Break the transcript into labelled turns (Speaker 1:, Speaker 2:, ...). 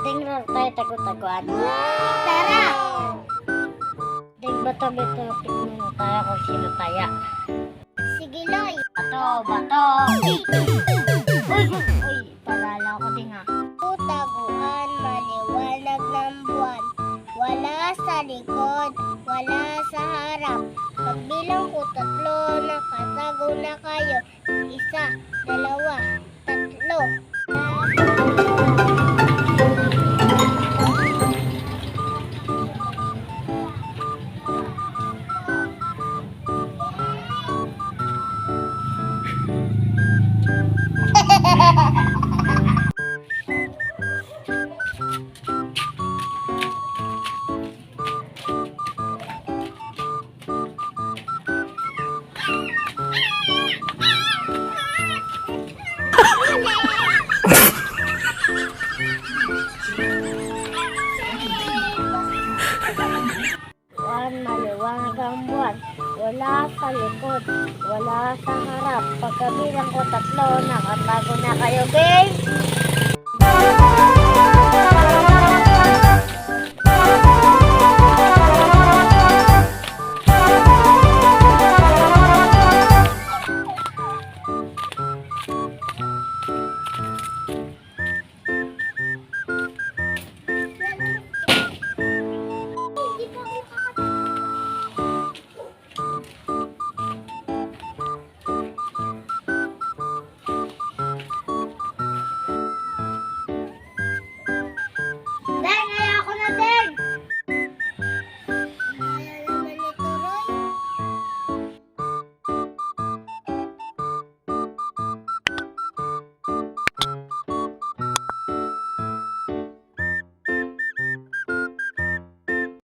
Speaker 1: Tingnan tayo tago-taguan. Tara! Ding bato-bato, tingnan tayo kung sino taya. Sige, Loy. Bato. Uy, palala ko din ha.
Speaker 2: Taguan, maliwanag ng buwan. Wala sa likod, wala sa harap. Pagbilang ko 3, nakatago na kayo. 1, 2, 3.
Speaker 1: Maliwanag ang buwan. Wala sa likod, wala sa harap. Pagkabilang ko 3, nakatago na kayo, game!